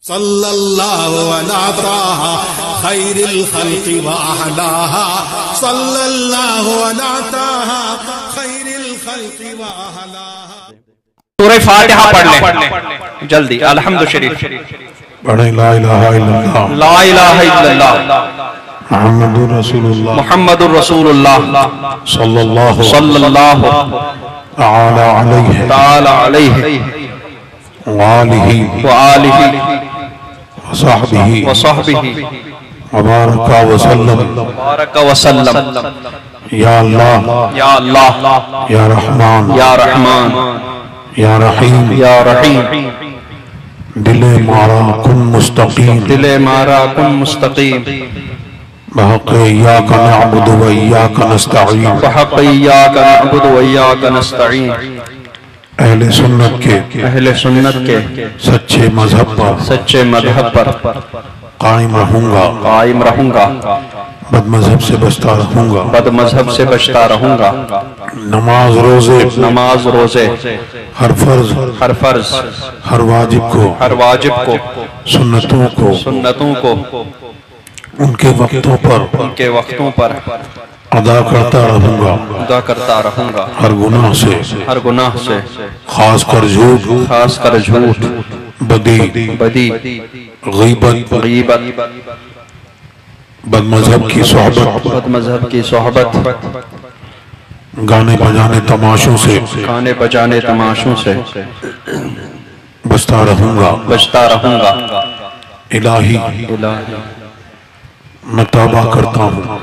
صلی اللہ علی طٰہٰ خیر الخلق وأحلاها صلی اللہ علی طٰہٰ خیر الخلق وأحلاها۔ سورہ فاتحہ پڑھ لیں جلدی، الحمد شریف پڑھیں لا الہ الا اللہ لا الہ الا اللہ محمد رسول اللہ محمد الرسول اللہ صلی اللہ تعالی علیہ وآلہ وآلہ وصحبہ وبارک وسلم یا اللہ یا اللہ یا رحمان یا رحمان یا رحیم یا رحیم، دل مارا کن مستقیم دل مارا کن مستقیم بحق ایاک نعبد و ایاک نستعین بحق ایاک نعبد و ایاک نستعین۔ اہل سنت کے سچے مذہب پر قائم رہوں گا، بد مذہب سے بچتا رہوں گا، نماز روزے ہر فرض ہر واجب کو سنتوں کو ان کے وقتوں پر ادا کرتا رہوں گا، ہر گناہ سے خاص کر جھوٹ بدی غیبت بد مذہب کی صحبت گانے بجانے تماشوں سے بچتا رہوں گا۔ الہی میں توبہ کرتا ہوں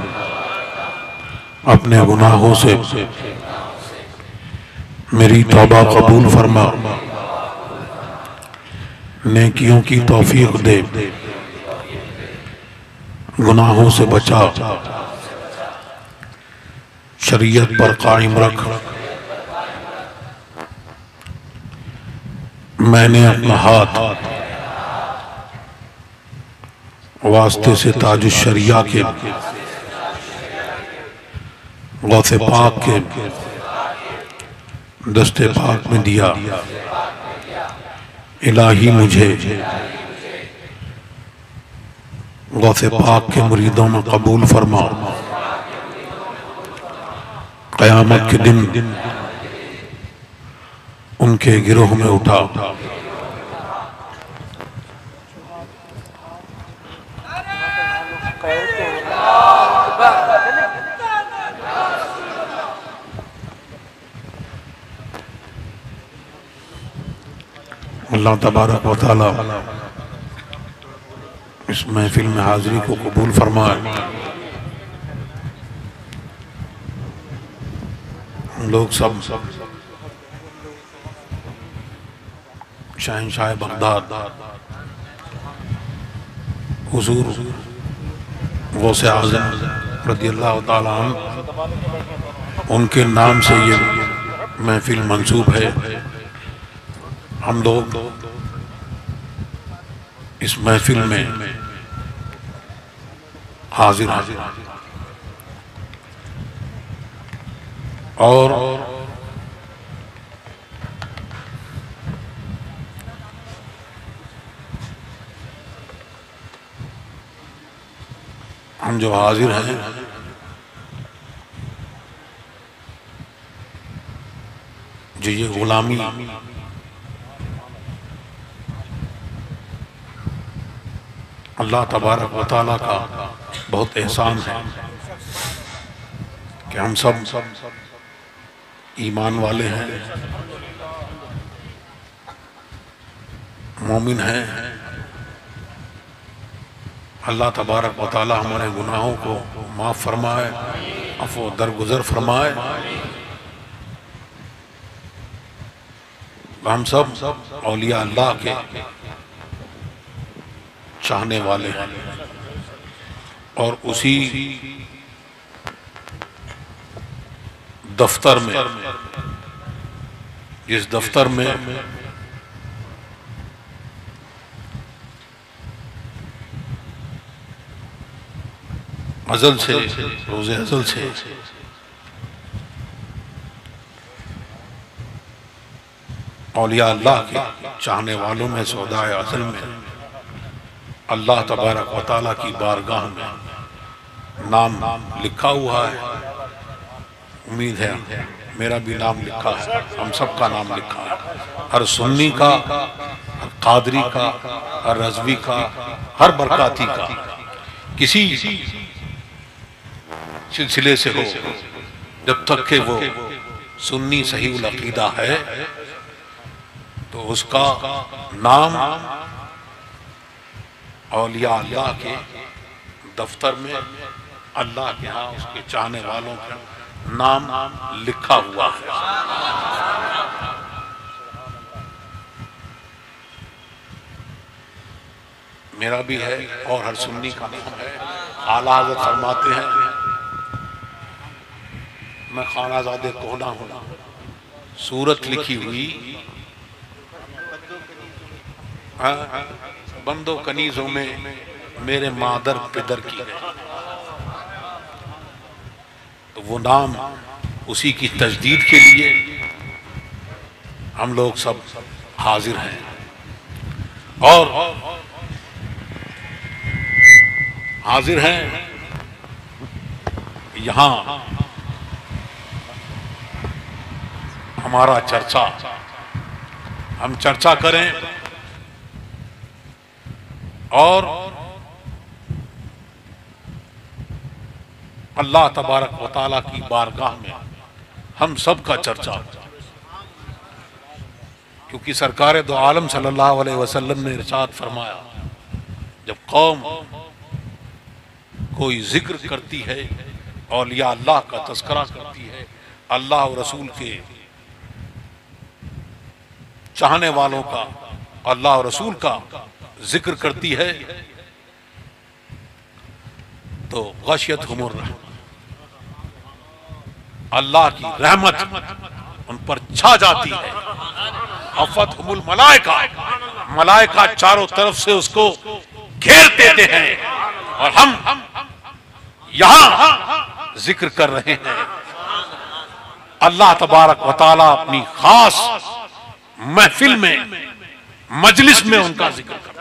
اپنے گناہوں سے، میری توبہ قبول فرما، نیکیوں کی توفیق دے، گناہوں سے بچا، شریعت پر قائم رکھ۔ میں نے اپنا ہاتھ واسطے سے تاج الشریعہ کے غوث پاک کے دست پاک میں دیا، الہی مجھے غوث پاک کے مریدوں میں قبول فرما، قیامت کے دن ان کے گروہ میں اٹھا۔ اللہ تبارک و تعالی اس محفل میں حاضری کو قبول فرمائے۔ ہم لوگ سب شہنشاہ بغداد حضور غوث اعظم رضی اللہ تعالیٰ عنہ، ان کے نام سے یہ محفل منسوب ہے۔ ہم لوگ اس محفل میں حاضر ہیں اور ہم جو حاضر ہیں جو یہ غلامی اللہ تبارک و تعالیٰ کا بہت احسان ہے کہ ہم سب ایمان والے ہیں، مومن ہیں۔ اللہ تبارک و تعالیٰ ہمارے گناہوں کو معاف فرمائے، عفو درگزر فرمائے۔ ہم سب اولیاء اللہ کے چاہنے والے ہیں اور اسی دفتر میں، جس دفتر میں ازل سے روز ازل سے اولیاء اللہ کے چاہنے والوں میں سودائے ازل میں اللہ تبارک و تعالیٰ کی بارگاہ میں نام لکھا ہوا ہے. امید ہے میرا بھی نام لکھا ہے، ہم سب کا نام لکھا ہے، ہر سنی کا، ہر قادری کا، ہر رضوی کا، ہر برکاتی کا. کسی سلسلے سے ہو، جب تک کہ وہ سنی صحیح العقیدہ ہے تو اس کا نام اولیاء اللہ کے دفتر میں، اللہ کے ہاں اس کے چاہنے والوں کا نام لکھا ہوا ہے. میرا بھی ہے اور ہر سنی کا نام ہے. اعلیٰ حضرت فرماتے ہیں میں خانہ زادے کوہنا ہوں، سورت لکھی ہوئی بندوں کنیزوں میں میرے مادر پدر کی ہے. تو وہ نام اسی کی تجدید کے لیے ہم لوگ سب حاضر ہیں. اور حاضر ہیں یہاں ہمارا چرچا، ہم چرچا کریں اور اللہ تبارک و تعالیٰ کی بارگاہ میں ہم سب کا چرچا، کیونکہ سرکار دو عالم صلی اللہ علیہ وسلم نے ارشاد فرمایا جب قوم کوئی ذکر کرتی ہے، اولیاء اللہ کا تذکرہ کرتی ہے، اللہ اور رسول کے چاہنے والوں کا، اللہ اور رسول کا ذکر کرتی ہے تو غشیتہم الرحمۃ، اللہ کی رحمت ان پر چھا جاتی ہے. حفتہم الملائکہ، ملائکہ چاروں طرف سے اس کو گھیر دیتے ہیں. اور ہم یہاں ذکر کر رہے ہیں، اللہ تبارک و تعالیٰ اپنی خاص محفل میں، مجلس میں ان کا ذکر کرتا ہے.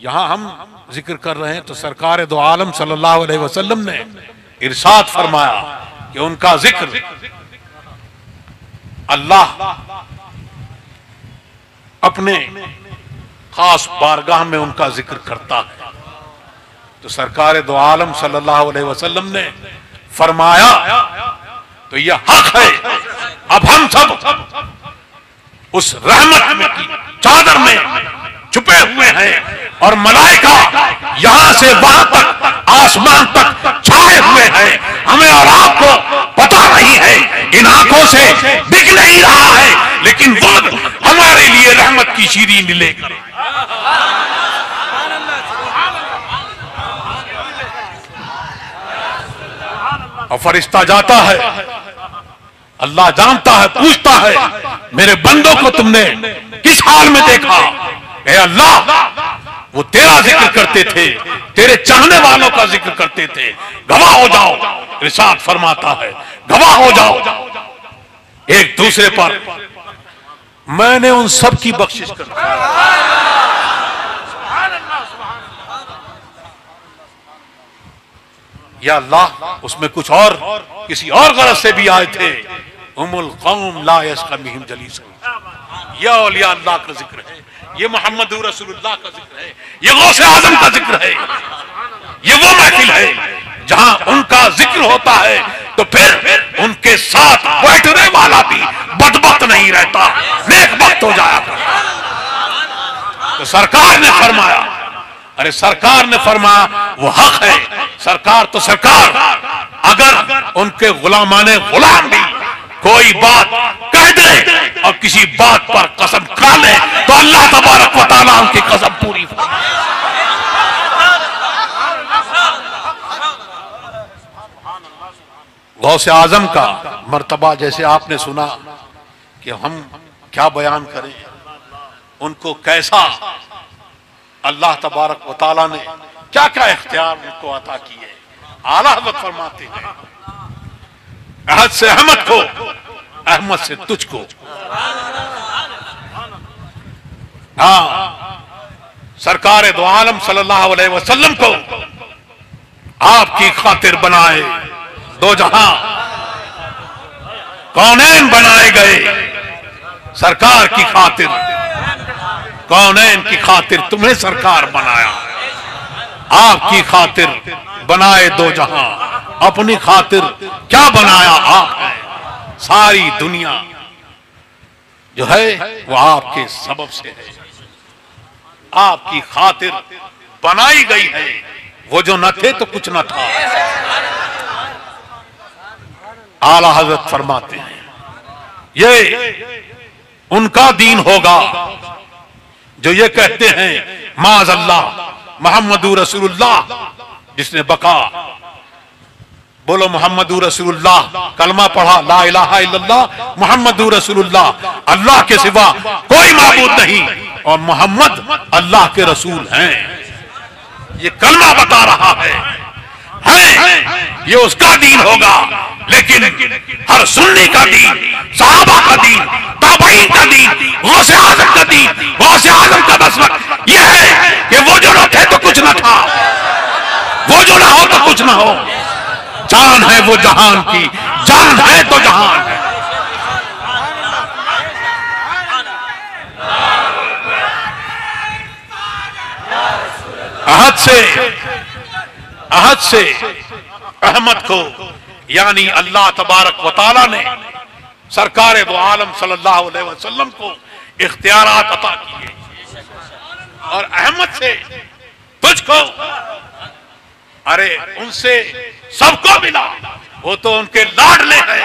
یہاں ہم ذکر کر رہے ہیں تو سرکار دو عالم صلی اللہ علیہ وسلم نے ارشاد فرمایا کہ ان کا ذکر اللہ اپنے خاص بارگاہ میں ان کا ذکر کرتا ہے. تو سرکار دو عالم صلی اللہ علیہ وسلم نے فرمایا تو یہ حق ہے. اب ہم سب اس رحمت کی چادر میں چھپے ہوئے ہیں اور ملائکہ یہاں سے وہاں تک، آسمان تک چھائے ہوئے ہیں. ہمیں اور آپ کو پتہ نہیں ہے، ان آنکھوں سے دکھ نہیں رہا ہے، لیکن وہ ہمارے لیے رحمت کی شیرین لے کر. اور فرشتہ جاتا ہے، اللہ جانتا ہے، پوچھتا ہے میرے بندوں کو تم نے کس حال میں دیکھا؟ اے اللہ وہ تیرا ذکر کرتے تھے، تیرے چاہنے والوں کا ذکر کرتے تھے، گواہ ہو جاؤ. ارشاد فرماتا ہے گواہ ہو جاؤ ایک دوسرے پر، میں نے ان سب کی بخشش کر دی. یا اللہ اس میں کچھ اور کسی اور غرض سے بھی آئے تھے. ام القوم لا یشقی بہم جلیس، یہ اولیاء اللہ کا ذکر ہے، یہ محمد رسول اللہ کا ذکر ہے، یہ غوث اعظم کا ذکر ہے. یہ وہ محفل ہے جہاں ان کا ذکر ہوتا ہے تو پھر ان کے ساتھ بیٹھنے والا بھی بدبخت نہیں رہتا، نیک بخت ہو جایا کرتا. تو سرکار نے فرمایا، ارے سرکار نے فرمایا وہ حق ہے. سرکار تو سرکار، اگر ان کے غلامان غلام بھی کوئی بات کہہ دے اور کسی بات پر قسم کھا لے تو اللہ تبارک و تعالیٰ ان کی قسم پوری فرمائے. غوث اعظم کا مرتبہ جیسے آپ نے سنا کہ ہم کیا بیان کریں، ان کو کیسا اللہ تبارک و تعالیٰ نے کیا کیا اختیار ان کو عطا کیے. اعلیٰ حضرت فرماتے ہیں احد سے احمد کو، احمد سے تجھ کو. ہاں سرکار دو عالم صلی اللہ علیہ وسلم کو آپ کی خاطر بنائے دو جہاں کونین بنائے گئے سرکار کی خاطر کونین کی خاطر تمہیں سرکار بنایا آپ کی خاطر بنائے دو جہاں اپنی خاطر کیا بنایا آپ ہے ساری دنیا جو ہے وہ آپ کے سبب سے ہے آپ کی خاطر بنائی گئی ہے وہ جو نہ تھے تو کچھ نہ تھا اعلی حضرت فرماتے ہیں یہ ان کا دین ہوگا جو یہ کہتے ہیں معاذ اللہ محمد رسول اللہ جس نے بقا بولو محمد رسول اللہ کلمہ پڑھا لا الہ الا اللہ محمد رسول اللہ اللہ کے سوا کوئی معبود نہیں اور محمد اللہ کے رسول ہیں یہ کلمہ بتا رہا ہے یہ اس کا دین ہوگا لیکن ہر سنی کا دین صحابہ کا دین تابعین کا دین غوث اعظم کا دین غوث اعظم کا مسلک یہ ہے کہ وہ جو نہ تھے تو کچھ نہ تھا وہ جو نہ ہو تو کچھ نہ ہو جان ہے وہ جہان کی جان ہے تو جہان ہے عہد سے احمد کو یعنی اللہ تبارک و تعالی نے سرکار دو عالم صلی اللہ علیہ وسلم کو اختیارات عطا کیے اور احمد سے تجھ کو ارے ان سے سب کو ملا وہ تو ان کے لاڈلے ہیں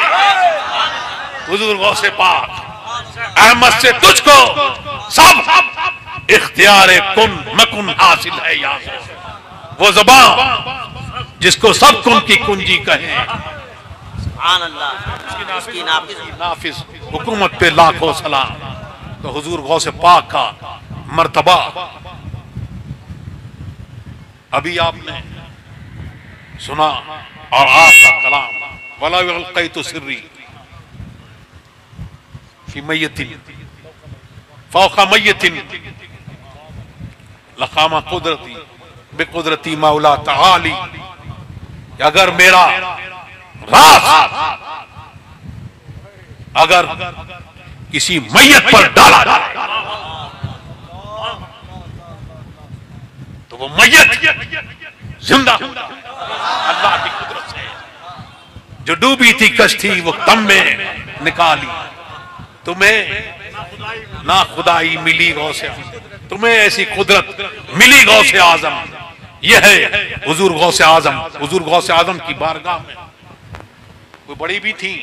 حضور غوث پاک احمد سے تجھ کو سب اختیار کن مکن حاصل ہے یا وہ زبان جس کو سب کن کی کنجی کہیں سبحان اللہ اس کی نافذ حکومت پہ لاکھوں سلام تو حضور غوث پاک کا مرتبہ ابھی آپ نے سنا اور آپ کا کلام وَلَوْ أَلْقَيْتُ سِرِّي فِي مَيِّتٍ فَوْقَ مَيِّتٍ لَقَامَ قُدْرَتِي بِقُدْرَتِي مَوْلَا تَعَالِي کہ اگر میرا راز اگر کسی میت پر ڈالا جائے تو وہ میت زندہ اللہ کی قدرت سے جو ڈوبی تھی کشتی وہ تم میں نکالی تمہیں نہ خدائی ملی غوث تمہیں ایسی قدرت ملی غوث اعظم یہ ہے حضور غوث اعظم حضور غوث اعظم کی بارگاہ میں کوئی بڑی بھی تھی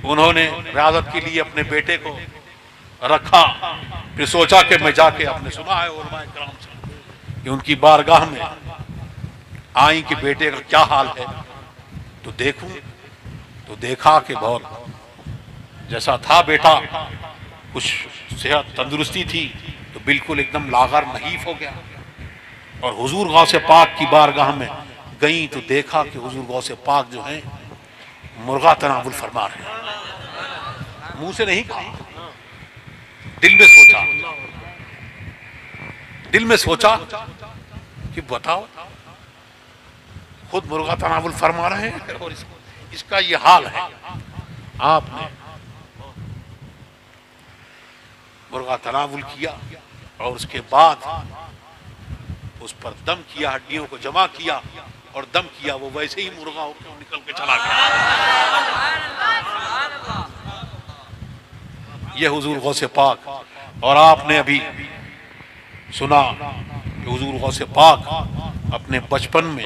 انہوں نے ریاضت کے لیے اپنے بیٹے کو رکھا پھر سوچا کہ میں جا کے اپنے سنا ہے علماء کرام سے کہ ان کی بارگاہ میں آئیں کہ بیٹے کا کیا حال ہے تو دیکھوں تو دیکھا کہ بہت جیسا تھا بیٹا کچھ صحت تندرستی تھی تو بالکل ایک دم لاغر نحیف ہو گیا اور حضور غوث پاک کی بارگاہ میں گئیں تو دیکھا کہ حضور غوث پاک جو ہیں مرغا تناول فرما رہے ہیں منہ سے نہیں کہا دل میں سوچا کہ بتاؤ خود مرغا تناول فرما رہے ہیں اور اس کا یہ حال ہے آپ نے مرغا تناول کیا اور اس کے بعد اس پر دم کیا ہڈیوں کو جمع کیا اور دم کیا وہ ویسے ہی مرغا ہو کے نکل کے چلا گیا یہ حضور غوث پاک اور آپ نے ابھی سنا کہ حضور غوث پاک اپنے بچپن میں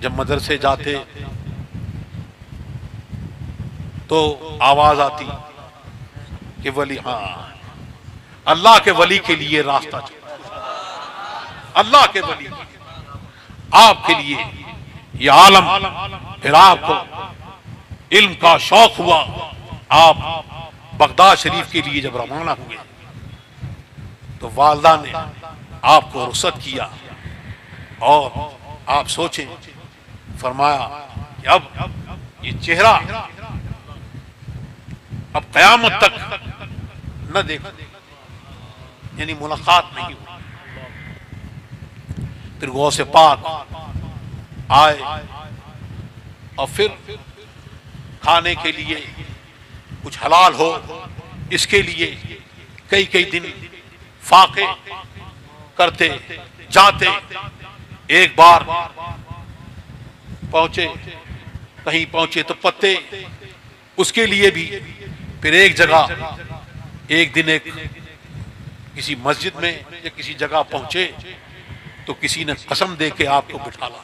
جب مدرسے جاتے تو آواز آتی کہ ولی ہاں اللہ کے ولی کے لیے راستہ چلتا اللہ کے ولی آپ کے لیے یہ عالم پھر آپ کو علم کا شوق ہوا آپ بغداد شریف کے لیے جب روانہ ہوئے تو والدہ نے آپ کو رخصت کیا اور آپ سوچیں فرمایا کہ اب یہ چہرہ اب قیامت تک نہ دیکھا یعنی ملاقات نہیں ہوئی۔ پھر غوث پاک آئے اور پھر کھانے کے لیے کچھ حلال ہو اس کے لیے کئی کئی دن فاقے کرتے جاتے۔ ایک بار پہنچے، کہیں پہنچے تو پتے اس کے لیے بھی، پھر ایک جگہ ایک دن ایک کسی مسجد میں یا کسی جگہ پہنچے تو کسی نے قسم دے کے آپ کو بٹھالا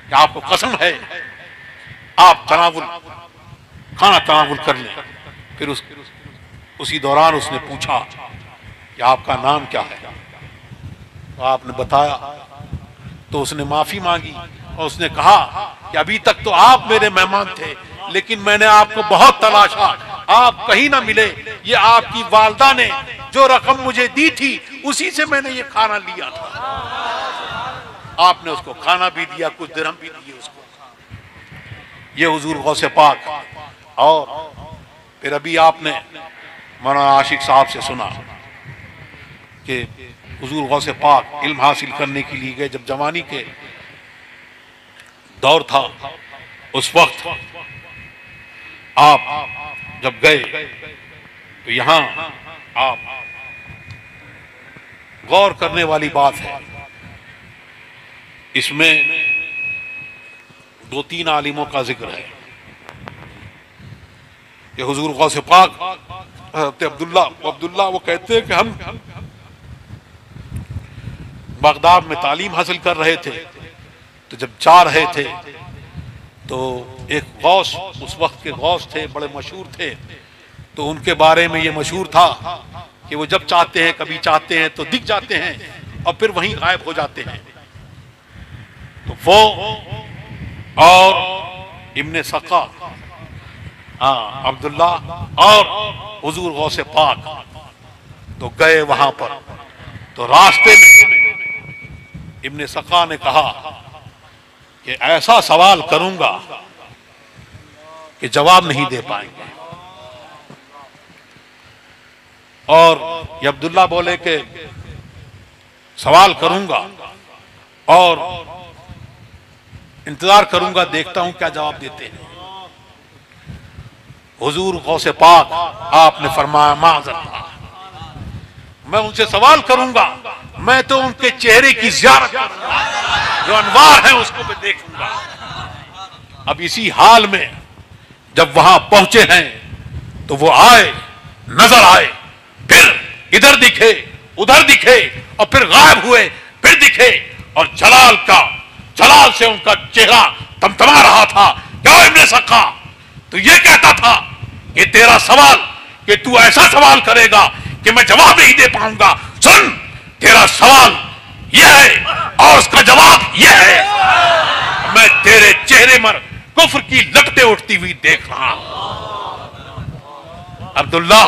کہ آپ کو قسم ہے آپ کھانا تناول کر لیں۔ پھر اسی دوران اس نے پوچھا کہ آپ کا نام کیا ہے؟ تو آپ نے بتایا تو اس نے معافی مانگی اور اس نے کہا کہ ابھی تک تو آپ میرے مہمان تھے لیکن میں نے آپ کو بہت تلاشا، آپ کہیں نہ ملے۔ یہ آپ کی والدہ نے جو رقم مجھے دی تھی اسی سے میں نے یہ کھانا لیا تھا۔ آپ نے اس کو کھانا بھی دیا، کچھ درہم بھی دیے اس کو۔ یہ حضور غوث پاک۔ اور پھر ابھی آپ نے مولانا عاشق صاحب سے سنا کہ حضور غوث پاک علم حاصل کرنے کے لیے گئے، جب جوانی کے دور تھا اس وقت آپ جب گئے تو یہاں آپ غور کرنے والی بات ہے، اس میں دو تین عالموں کا ذکر ہے کہ حضور غوث پاک حضرت عبداللہ وہ کہتے ہیں کہ ہم بغداد میں تعلیم حاصل کر رہے تھے تو جب جا رہے تھے تو ایک غوث، اس وقت کے غوث تھے بڑے مشہور تھے، تو ان کے بارے میں یہ مشہور تھا کہ وہ جب چاہتے ہیں کبھی چاہتے ہیں تو دکھ جاتے ہیں اور پھر وہیں غائب ہو جاتے ہیں۔ تو وہ اور ابن سقا عبداللہ اور حضور غوث پاک تو گئے وہاں پر، تو راستے میں ابن سقا نے کہا کہ ایسا سوال کروں گا کہ جواب نہیں دے پائیں گے، اور یہ عبداللہ بولے کہ سوال کروں گا اور انتظار کروں گا، دیکھتا ہوں کیا جواب دیتے ہیں۔ حضور غوث پاک آپ نے فرمایا معاذ اللہ، میں ان سے سوال کروں گا، میں تو ان کے چہرے کی زیارت کروں گا، جو انوار ہیں اس کو میں دیکھوں گا۔ اب اسی حال میں جب وہاں پہنچے ہیں تو وہ آئے، نظر آئے، پھر ادھر دکھے ادھر دکھے اور پھر غائب ہوئے، پھر دکھے، اور جلال سے ان کا چہرہ تمتما رہا تھا۔ کیا ابن سقا تو یہ کہتا تھا کہ تیرا سوال، کہ تو ایسا سوال کرے گا کہ میں جواب نہیں دے پاؤں گا، سن تیرا سوال یہ ہے اور اس کا جواب یہ ہے، میں تیرے چہرے پر کفر کی لپٹیں اٹھتی ہوئی دیکھ رہا ہوں۔ عبداللہ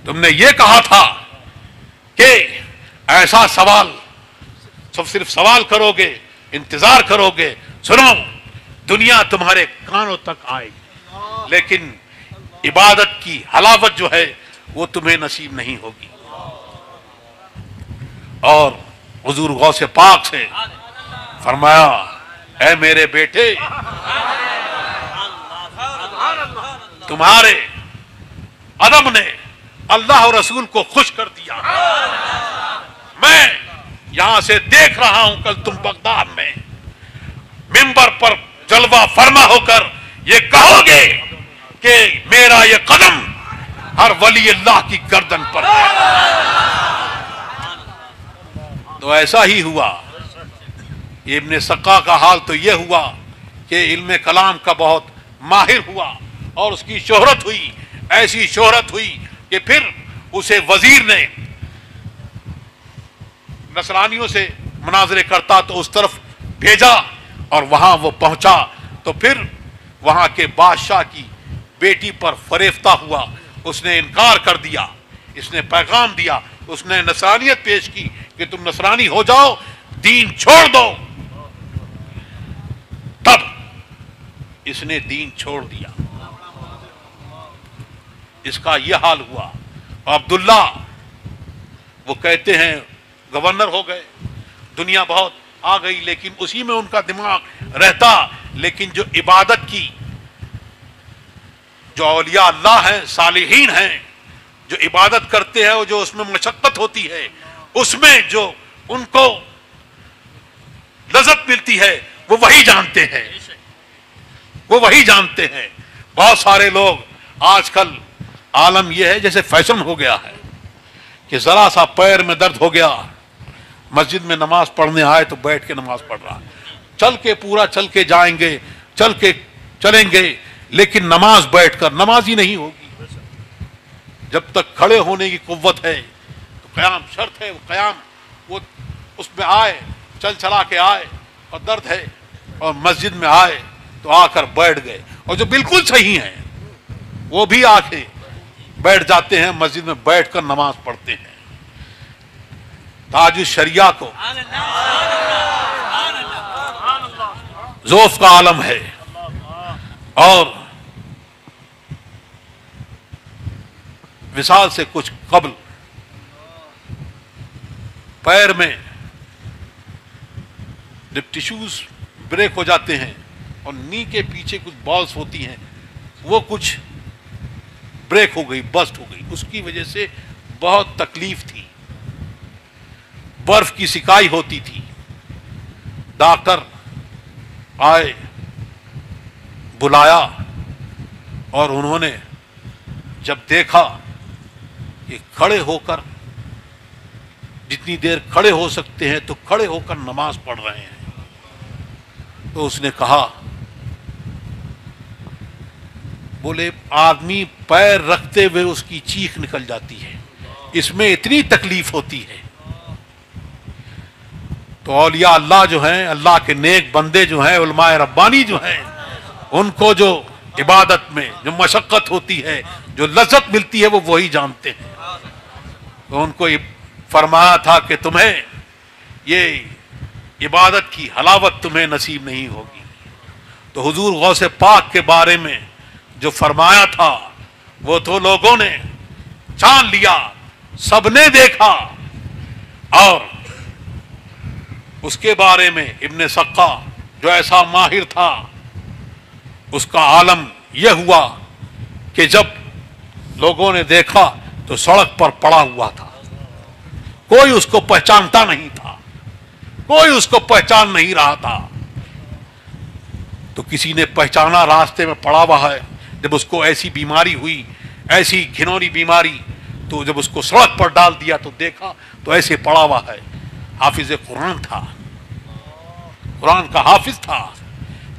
تم نے یہ کہا تھا کہ ایسا سوال صرف سوال کرو گے، انتظار کرو گے، سنو دنیا تمہارے کانوں تک آئے گی لیکن عبادت کی حلاوت جو ہے وہ تمہیں نصیب نہیں ہوگی۔ اور حضور غوث پاک سے فرمایا اے میرے بیٹے، تمہارے عدم نے اللہ اور رسول کو خوش کر دیا۔ میں یہاں سے دیکھ رہا ہوں کل تم بغداد میں منبر پر جلوہ فرما ہو کر یہ کہو گے کہ میرا یہ قدم ہر ولی اللہ کی گردن پر ہے۔ تو ایسا ہی ہوا۔ ابن سقا کا حال تو یہ ہوا کہ علم کلام کا بہت ماہر ہوا اور اس کی شہرت ہوئی، ایسی شہرت ہوئی کہ پھر اسے وزیر نے نصرانیوں سے مناظرے کرتا تو اس طرف بھیجا اور وہاں وہ پہنچا تو پھر وہاں کے بادشاہ کی بیٹی پر فریفتہ ہوا، اس نے انکار کر دیا، اس نے پیغام دیا، اس نے نصرانیت پیش کی کہ تم نصرانی ہو جاؤ، دین چھوڑ دو، تب اس نے دین چھوڑ دیا۔ اس کا یہ حال ہوا۔ عبداللہ وہ کہتے ہیں گورنر ہو گئے, دنیا بہت آ گئی, لیکن اسی میں ان کا دماغ رہتا. لیکن جو عبادت کی, جو اولیاء اللہ ہیں, صالحین ہیں, جو عبادت کرتے ہیں اور جو اس میں مشقت ہوتی ہے, اس میں جو ان کو لذت ملتی ہے, وہ وہی جانتے ہیں, وہ وہی جانتے ہیں. بہت سارے لوگ آج کل عالم یہ ہے جیسے فیشن ہو گیا ہے کہ ذرا سا پیر میں درد ہو گیا, مسجد میں نماز پڑھنے آئے تو بیٹھ کے نماز پڑھ رہا ہے, چل کے پورا چل کے جائیں گے, چل کے چلیں گے, لیکن نماز بیٹھ کر نماز ہی نہیں ہوگی. جب تک کھڑے ہونے کی قوت ہے تو قیام شرط ہے, وہ قیام وہ اس میں آئے, چل چلا کے آئے, اور درد ہے اور مسجد میں آئے تو آ کر بیٹھ گئے. اور جو بالکل صحیح ہیں وہ بھی آ کے بیٹھ جاتے ہیں, مسجد میں بیٹھ کر نماز پڑھتے ہیں. تاج الشریعہ کو ذوف کا عالم ہے, اور وصال سے کچھ قبل پیر میں جب ٹیشوز بریک ہو جاتے ہیں اور نی کے پیچھے کچھ بالز ہوتی ہیں, وہ کچھ بریک ہو گئی, بسٹ ہو گئی. اس کی وجہ سے بہت تکلیف تھی, برف کی سکائی ہوتی تھی. ڈاکٹر آئے, بلایا, اور انہوں نے جب دیکھا کہ کھڑے ہو کر جتنی دیر کھڑے ہو سکتے ہیں تو کھڑے ہو کر نماز پڑھ رہے ہیں, تو اس نے کہا, بولے آدمی پیر رکھتے ہوئے اس کی چیخ نکل جاتی ہے, اس میں اتنی تکلیف ہوتی ہے. تو اولیاء اللہ جو ہیں, اللہ کے نیک بندے جو ہیں, علماء ربانی جو ہیں, ان کو جو عبادت میں جو مشقت ہوتی ہے, جو لذت ملتی ہے, وہ وہی جانتے ہیں. تو ان کو فرمایا تھا کہ تمہیں یہ عبادت کی حلاوت تمہیں نصیب نہیں ہوگی. تو حضور غوث پاک کے بارے میں جو فرمایا تھا وہ تو لوگوں نے جان لیا, سب نے دیکھا. اور اس کے بارے میں ابن سقا جو ایسا ماہر تھا, اس کا عالم یہ ہوا کہ جب لوگوں نے دیکھا تو سڑک پر پڑا ہوا تھا, کوئی اس کو پہچانتا نہیں تھا, کوئی اس کو پہچان نہیں رہا تھا. تو کسی نے پہچانا, راستے میں پڑا ہوا ہے. جب اس کو ایسی بیماری ہوئی, ایسی گھنوری بیماری, تو جب اس کو سڑک پر ڈال دیا تو دیکھا تو ایسے پڑا ہوا ہے. حافظ قرآن تھا, قرآن کا حافظ تھا,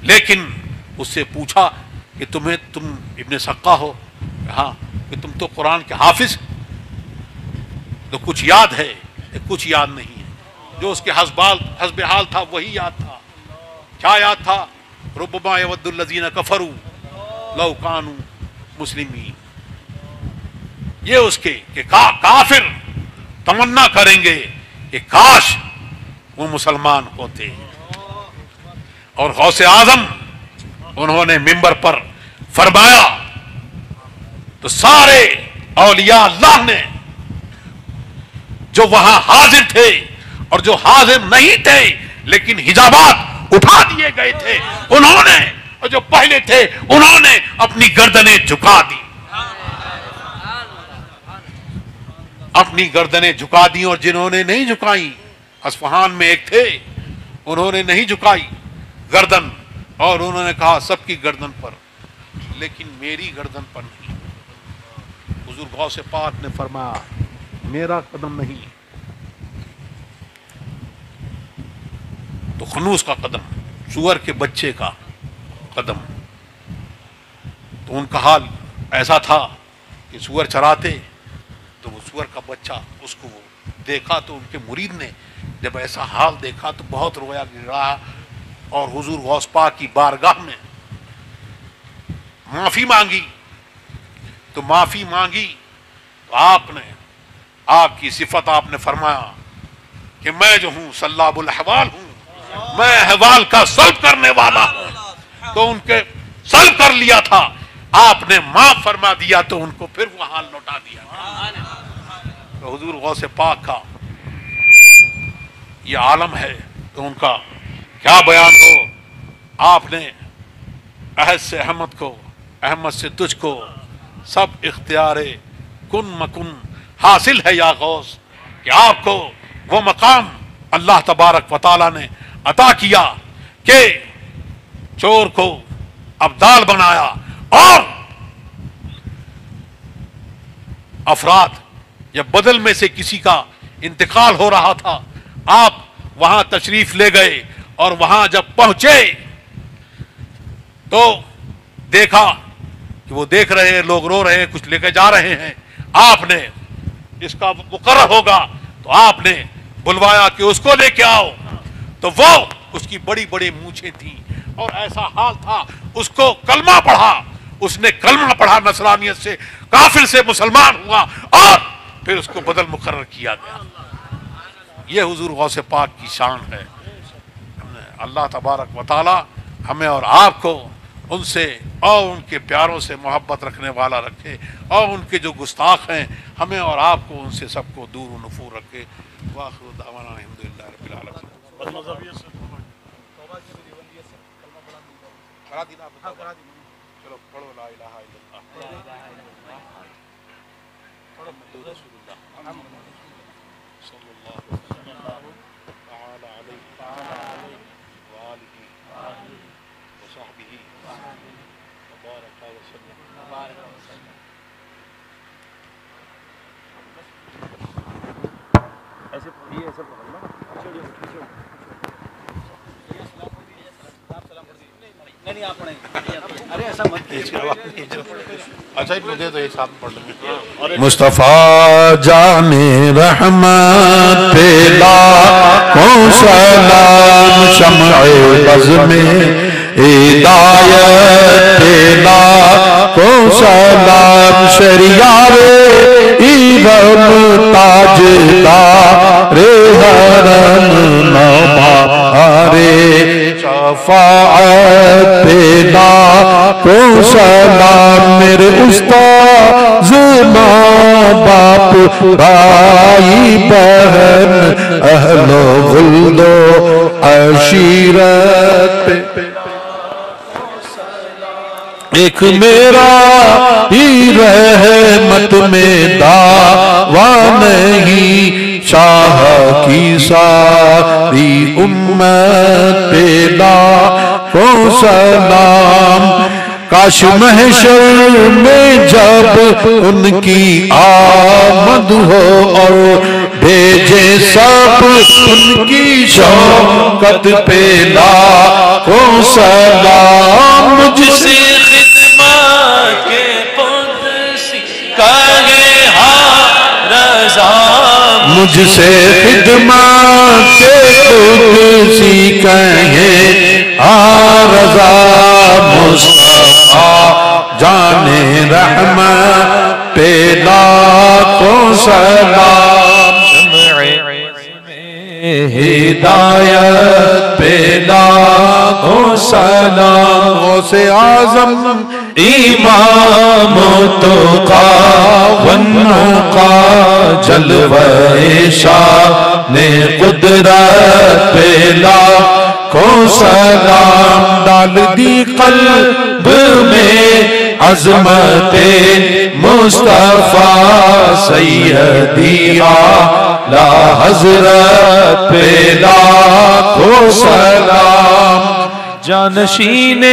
لیکن اس سے پوچھا کہ تم ابن سقا ہو؟ ہاں. کہ تم تو قرآن کے حافظ, تو کچھ یاد ہے؟ کچھ یاد نہیں ہے. جو اس کے حسب حال تھا وہی یاد تھا. کیا یاد تھا؟ ربما یود الذین کفروا لو کانوا مسلمین. یہ اس کے کہ کافر تمنا کریں گے کہ کاش وہ مسلمان ہوتے. اور غوث اعظم انہوں نے منبر پر فرمایا تو سارے اولیاء اللہ نے جو وہاں حاضر تھے اور جو حاضر نہیں تھے لیکن حجابات اٹھا دیے گئے تھے, انہوں نے, اور جو پہلے تھے انہوں نے اپنی گردنیں جھکا دی, اپنی گردنیں جھکا دی. اور جنہوں نے نہیں جھکائیں, اصفہان میں ایک تھے, انہوں نے نہیں جھکائی گردن, اور انہوں نے کہا سب کی گردن پر, لیکن میری گردن پر نہیں. حضور غوث پاک نے فرمایا میرا قدم نہیں تو خنوس کا قدم, سور کے بچے کا قدم. تو ان کا حال ایسا تھا کہ سور چراتے تو وہ سور کا بچہ, اس کو دیکھا تو ان کے مرید نے جب ایسا حال دیکھا تو بہت رویا گرا, اور حضور غوث پاک کی بارگاہ میں معافی مانگی. تو معافی مانگی تو آپ کی صفت آپ نے فرمایا کہ میں جو ہوں سلاب الاحوال ہوں, میں احوال کا سلب کرنے والا ہوں. تو ان کے سلب کر لیا تھا, آپ نے معاف فرما دیا تو ان کو پھر وہ حال لوٹا دیا. تو حضور غوث پاک کا یہ عالم ہے تو ان کا کیا بیان ہو. آپ نے عہد سے احمد کو، احمد سے تجھ کو سب اختیار کن مکن حاصل ہے یا غوث، کہ آپ کو وہ مقام اللہ تبارک و تعالی نے عطا کیا کہ چور کو ابدال بنایا، اور افراد یا بدل میں سے کسی کا انتقال ہو رہا تھا، آپ وہاں تشریف لے گئے اور وہاں جب پہنچے تو دیکھا کہ وہ دیکھ رہے ہیں، لوگ رو رہے ہیں، کچھ لے کے جا رہے ہیں. آپ نے اس کا مقرر ہوگا تو آپ نے بلوایا کہ اس کو لے کے آؤ. تو وہ اس کی بڑی بڑی مونچھیں تھیں اور ایسا حال تھا، اس کو کلمہ پڑھا، اس نے کلمہ پڑھا، نصرانیت سے کافر سے مسلمان ہوا اور پھر اس کو بدل مقرر کیا گیا. یہ حضور غوث پاک کی شان ہے. اللہ تبارک و تعالی ہمیں اور آپ کو ان سے اور ان کے پیاروں سے محبت رکھنے والا رکھے، اور ان کے جو گستاخ ہیں ہمیں اور آپ کو ان سے سب کو دور و نفور رکھے. وآخر دعوانا الحمدللہ رب العالمین. چلو پڑھو لا الہ الا اللہ محمد رسول اللہ صلی اللہ تعالی علیہ وآلہ وصحبہ وبارک وسلم. ایسے یہ ایسے پکڑنا. نہیں آپ پڑھیں. ارے ایسا مت کیجیے. اچھا مجھے تو ایک ساتھ پڑھ لیں گے. مصطفیٰ جان رحمت پہ لاکھوں سلام، شمع بز میں ہدایت پہ لاکھوں سلام، شہریار ایرم تاجدار حرم نوبہار، شفاعت پہ لاکھوں سلام، میرے استاذ ماں باپ بھائی بہن اہل و ولد و عشیرت پہ ایک میرا ہی رحمت میں دعویٰ نہیں، شاہ کی ساری امت پہ لاکھوں سلام. کاش محشر میں جب ان کی آمد ہو اور بھیجے سب ان کی شوکت پہ لاکھوں سلام. مجھ سے خدمت کے قدسی کہے ہاں رضا، مجھ سے خدمت کے قدسی کہے ہاں رضا، مصطفیٰ جان رحمت پہ لاکھوں سلام، ہدایت پہ لاکھوں سلام. غوث اعظم امام تقیٰ والنقیٰ، جلوہ شان قدرت پہ لاکھوں سلام. ڈال دی قلب میں عظمت مصطفیٰ سیدی اعلیٰ حضرت پہ لاکھوں سلام. جانشین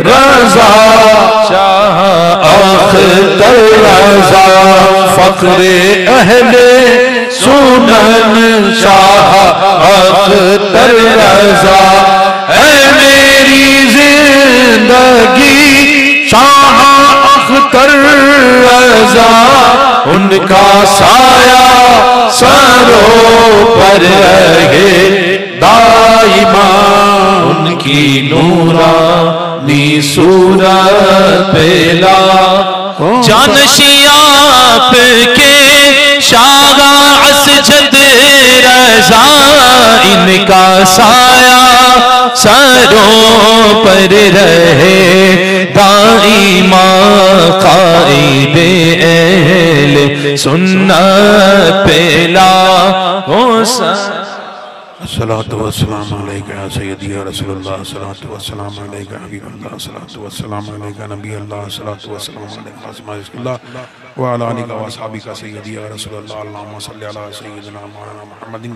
رضا شاہ اختر رضا، فخر اہل سنن شاہ اختر رضا، اے میری زندگی شاہ اختر رضا، ان کا سایہ سروں پر رہے دائما، ان کی نورانی صورت پہ لاکھوں جانشین آپ کے شاہ اسجد رضا، ان کا سایہ سروں پر رہے دائماں قائد اہل سنت پہ لاکھوں الصلاة والسلام علیکہ یا سیدی یا رسول اللہ، الصلاة والسلام علیکہ حبیب اللہ، الصلاة والسلام علیکہ نبی اللہ، الصلاة والسلام علیکہ قاسم رزق اللہ وعلى آلہ وصحبہ سیدی یا رسول اللہ، اللہم صلی علی سیدنا مولانا محمد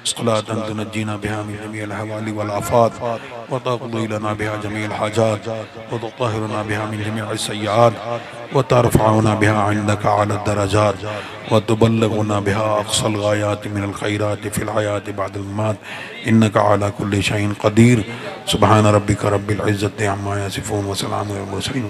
صلاة تنجینا بها من جميع الحوال والآفات وتقضي لنا بها جميع الحاجات وتطهرنا بها من جميع السيئات وترفعنا بها عندك على الدرجات وتبلغنا بها أقصى الغايات من الخيرات في الحياة بعد الممات إنك على كل شيء قدير. سبحان ربك رب العزة عما يصفون وسلام على المرسلين.